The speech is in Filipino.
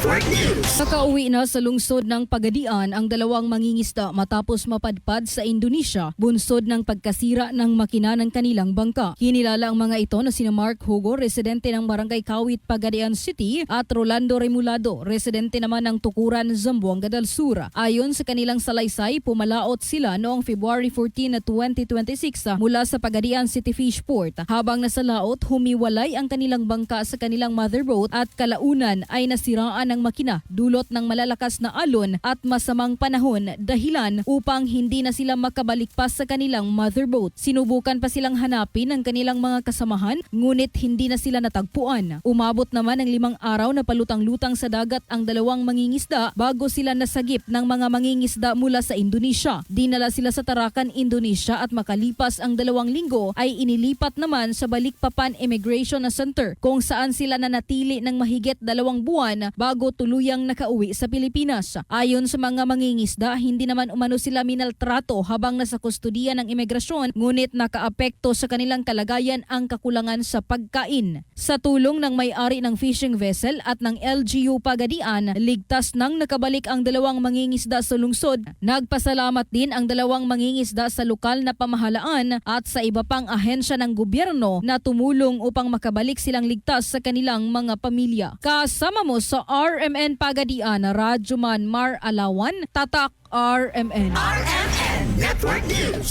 Network News. Nakauwi na sa lungsod ng Pagadian ang dalawang mangingisda matapos mapadpad sa Indonesia, bunsod ng pagkasira ng makina ng kanilang bangka. Kinilala ang mga ito na sina Mark Hugo, residente ng Barangay Kawit, Pagadian City, at Rolando Remulado, residente naman ng Tukuran, Zamboanga del Sur. Ayon sa kanilang salaysay, pumalaot sila noong February 14, 2026 mula sa Pagadian City Fish Port. Habang nasa laot, humiwalay ang kanilang bangka sa kanilang motherboat at kalaunan ay nasiraan ng makina dulot ng malalakas na alon at masamang panahon, dahilan upang hindi na sila makabalik pa sa kanilang motherboat. Sinubukan pa silang hanapin ng kanilang mga kasamahan, ngunit hindi na sila natagpuan. Umabot naman ng 5 araw na palutang-lutang sa dagat ang dalawang mangingisda bago sila nasagip ng mga mangingisda mula sa Indonesia. Dinala sila sa Tarakan, Indonesia, at makalipas ang 2 linggo ay inilipat naman sa Balikpapan Immigration Center kung saan sila nanatili ng mahigit 2 buwan bago tuluyang nakauwi sa Pilipinas. Ayon sa mga mangingisda, hindi naman umano sila minaltrato habang nasa kustudiya ng imigrasyon, ngunit nakaapekto sa kanilang kalagayan ang kakulangan sa pagkain. Sa tulong ng may-ari ng fishing vessel at ng LGU Pagadian, ligtas nang nakabalik ang 2 mangingisda sa lungsod. Nagpasalamat din ang 2 mangingisda sa lokal na pamahalaan at sa iba pang ahensya ng gobyerno na tumulong upang makabalik silang ligtas sa kanilang mga pamilya. Kasama mo sa RMN Pagadian, Radyo Man Mar Alawan, Tatak RMN. RMN Network News.